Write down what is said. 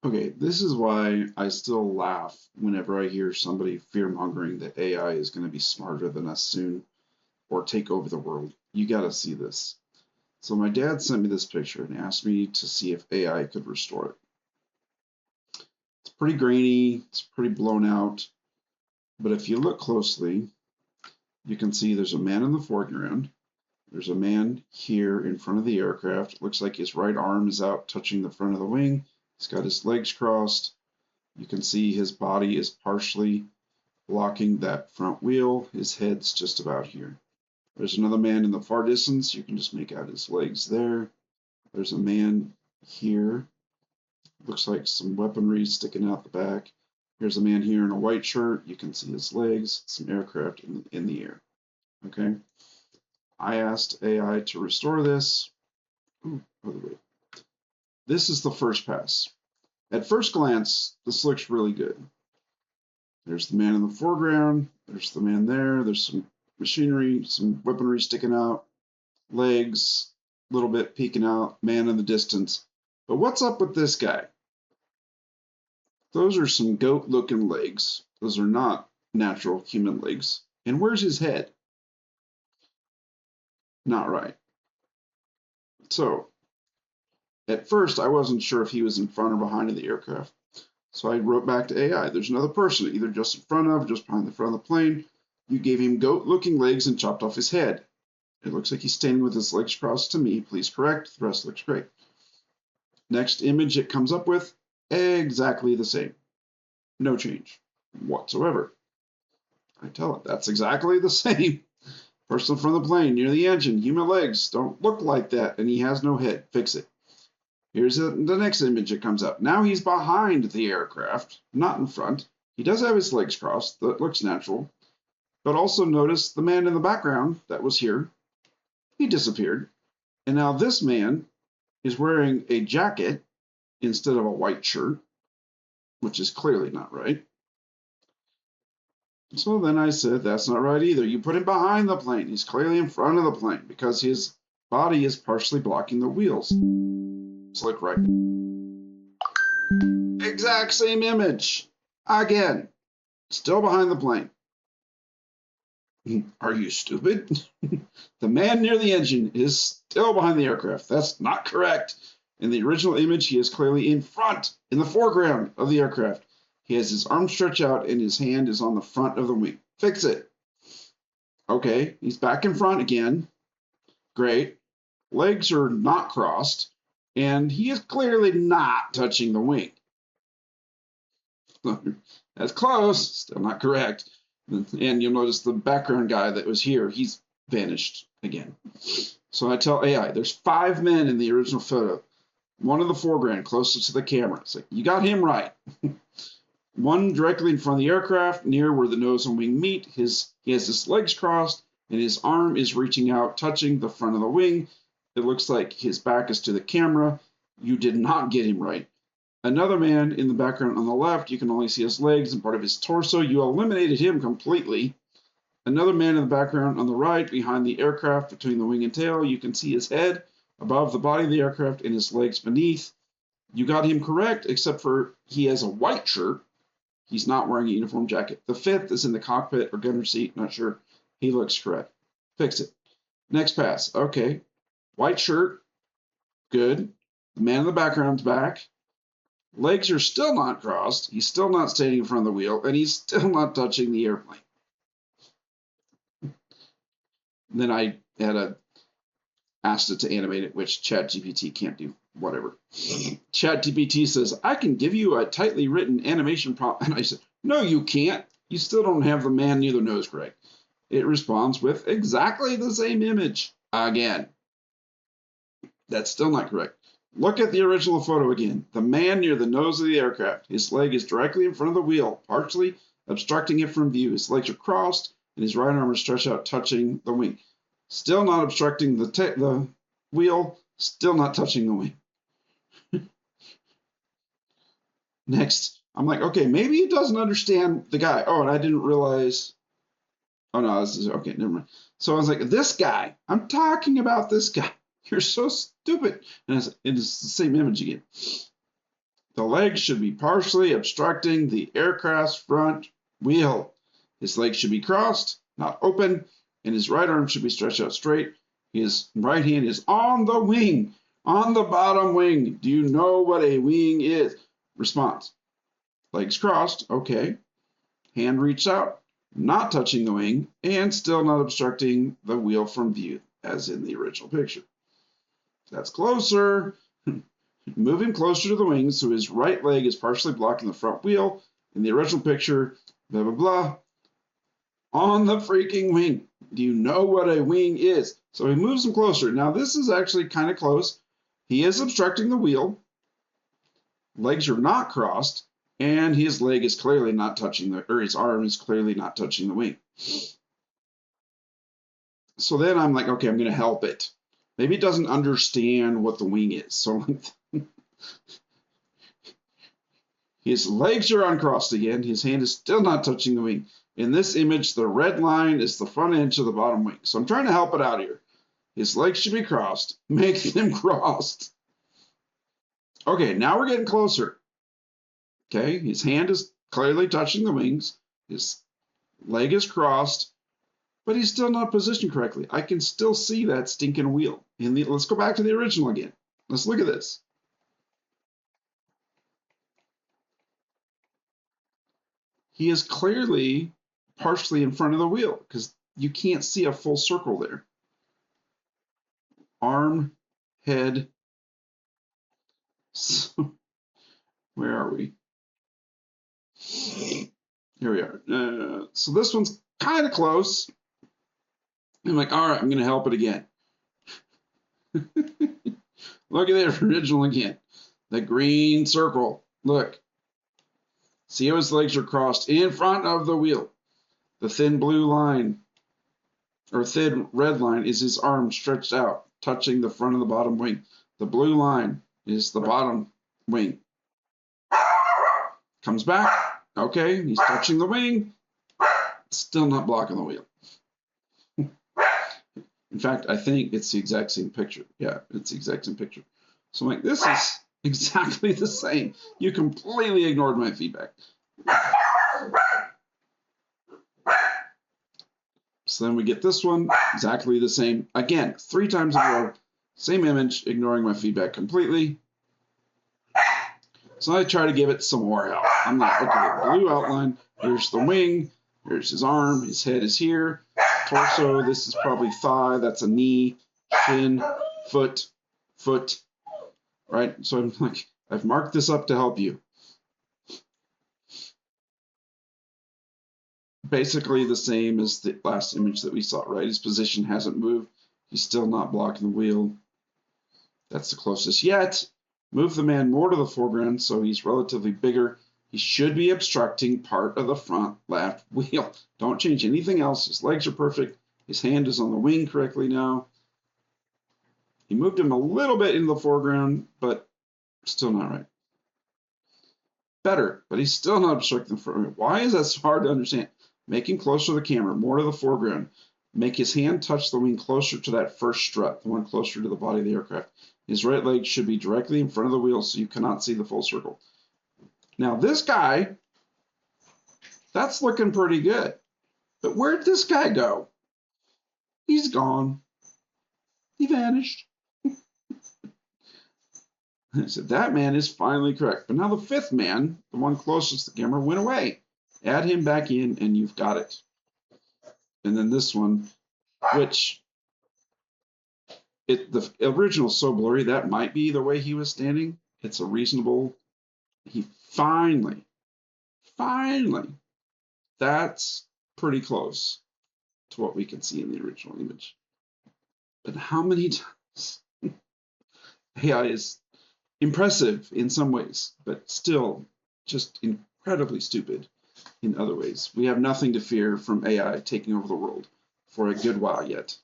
Okay, this is why I still laugh whenever I hear somebody fear-mongering that AI is going to be smarter than us soon or take over the world. You got to see this. So my dad sent me this picture and asked me to see if AI could restore it. It's pretty grainy, it's pretty blown out, but if you look closely, you can see there's a man in the foreground. There's a man here in front of the aircraft. It looks like his right arm is out touching the front of the wing. He's got his legs crossed. You can see his body is partially blocking that front wheel. His head's just about here. There's another man in the far distance. You can just make out his legs there. There's a man here. Looks like some weaponry sticking out the back. Here's a man here in a white shirt. You can see his legs, some aircraft in the air. Okay. I asked AI to restore this. Ooh, by the way, this is the first pass. At first glance, this looks really good. There's the man in the foreground. There's the man there. There's some machinery, some weaponry sticking out, legs, a little bit peeking out, man in the distance. But what's up with this guy? Those are some goat-looking legs. Those are not natural human legs. And where's his head? Not right. So, at first, I wasn't sure if he was in front or behind of the aircraft. So I wrote back to AI, there's another person, either just in front of, just behind the front of the plane. You gave him goat-looking legs and chopped off his head. It looks like he's standing with his legs crossed to me. Please correct. The rest looks great. Next image it comes up with, exactly the same. No change whatsoever. I tell it, that's exactly the same. Person from the plane, near the engine, human legs don't look like that, and he has no head. Fix it. Here's the next image that comes up. Now he's behind the aircraft, not in front. He does have his legs crossed. That looks natural. But also notice the man in the background that was here, he disappeared. And now this man is wearing a jacket instead of a white shirt, which is clearly not right. So then I said, that's not right either. You put him behind the plane. He's clearly in front of the plane because his body is partially blocking the wheels. It's like right. Exact same image. Again, still behind the plane. Are you stupid? The man near the engine is still behind the aircraft. That's not correct. In the original image, he is clearly in front, in the foreground of the aircraft. He has his arm stretched out and his hand is on the front of the wing. Fix it. Okay, he's back in front again. Great. Legs are not crossed, and he is clearly not touching the wing. That's close, still not correct. And you'll notice the background guy that was here, he's vanished again. So I tell AI, there's 5 men in the original photo. One in the foreground, closest to the camera. It's like, you got him right. One directly in front of the aircraft, near where the nose and wing meet. He has his legs crossed, and his arm is reaching out, touching the front of the wing. It looks like his back is to the camera. You did not get him right. Another man in the background on the left, you can only see his legs and part of his torso. You eliminated him completely. Another man in the background on the right, behind the aircraft, between the wing and tail, you can see his head above the body of the aircraft and his legs beneath. You got him correct, except for he has a white shirt. He's not wearing a uniform jacket. The 5th is in the cockpit or gunner seat, not sure. He looks correct. Fix it. Next pass. Okay. White shirt. Good. The man in the background's back. Legs are still not crossed. He's still not standing in front of the wheel, and he's still not touching the airplane. Then I asked it to animate it, which ChatGPT can't do. Whatever. ChatGPT says, I can give you a tightly written animation prompt. And I said, no, you can't. You still don't have the man near the nose correct. It responds with exactly the same image again. That's still not correct. Look at the original photo again. The man near the nose of the aircraft. His leg is directly in front of the wheel, partially obstructing it from view. His legs are crossed, and his right arm is stretched out, touching the wing. Still not obstructing the wheel, still not touching the wing. Next, I'm like, okay, maybe he doesn't understand the guy. Oh, and I didn't realize. Oh, no, this is okay, never mind. So I was like, this guy, I'm talking about this guy. You're so stupid. And it's the same image again. The legs should be partially obstructing the aircraft's front wheel. His legs should be crossed, not open, and his right arm should be stretched out straight. His right hand is on the wing, on the bottom wing. Do you know what a wing is? Response. Legs crossed, okay. Hand reached out, not touching the wing, and still not obstructing the wheel from view, as in the original picture. That's closer. Move him closer to the wing so his right leg is partially blocking the front wheel. In the original picture, blah, blah, blah. On the freaking wing. Do you know what a wing is? So he moves him closer. Now, this is actually kind of close. He is obstructing the wheel. Legs are not crossed. And his leg is clearly not touching his arm is clearly not touching the wing. So then I'm like, okay, I'm going to help it. Maybe it doesn't understand what the wing is. So his legs are uncrossed again. His hand is still not touching the wing. In this image, the red line is the front edge of the bottom wing. So I'm trying to help it out here. His legs should be crossed. Make them crossed. Okay, now we're getting closer. Okay, his hand is clearly touching the wings. His leg is crossed, but he's still not positioned correctly. I can still see that stinking wheel. Let's go back to the original again. Let's look at this. He is clearly partially in front of the wheel because you can't see a full circle there. Arm, head. So, where are we? Here we are. So this one's kind of close. I'm like, all right, I'm going to help it again. Look at the original again. The green circle. Look. See how his legs are crossed in front of the wheel. The thin blue line, or thin red line, is his arm stretched out, touching the front of the bottom wing. The blue line is the bottom wing. Comes back. Okay, he's touching the wing. Still not blocking the wheel. In fact, I think it's the exact same picture. Yeah, it's the exact same picture. So I'm like, this is exactly the same. You completely ignored my feedback. So then we get this one, exactly the same. Again, 3 times in a row, same image, ignoring my feedback completely. So I try to give it some more help. I'm like, okay, blue outline, here's the wing, here's his arm, his head is here, torso, this is probably thigh, that's a knee, shin, foot, right? So I'm like, I've marked this up to help you. Basically the same as the last image that we saw, right? His position hasn't moved. He's still not blocking the wheel. That's the closest yet. Move the man more to the foreground so he's relatively bigger. He should be obstructing part of the front left wheel. Don't change anything else. His legs are perfect. His hand is on the wing correctly now. He moved him a little bit into the foreground, but still not right. Better, but he's still not obstructing the front. Why is that so hard to understand? Make him closer to the camera, more to the foreground. Make his hand touch the wing closer to that first strut, the one closer to the body of the aircraft. His right leg should be directly in front of the wheel so you cannot see the full circle. Now this guy, that's looking pretty good. But where'd this guy go? He's gone. He vanished. I said, that man is finally correct. But now the 5th man, the one closest to the camera, went away. Add him back in and you've got it. And then this one, which the original is so blurry, that might be the way he was standing. It's a reasonable, he finally, that's pretty close to what we can see in the original image. But how many times? AI is impressive in some ways, but still just incredibly stupid in other ways. We have nothing to fear from AI taking over the world for a good while yet.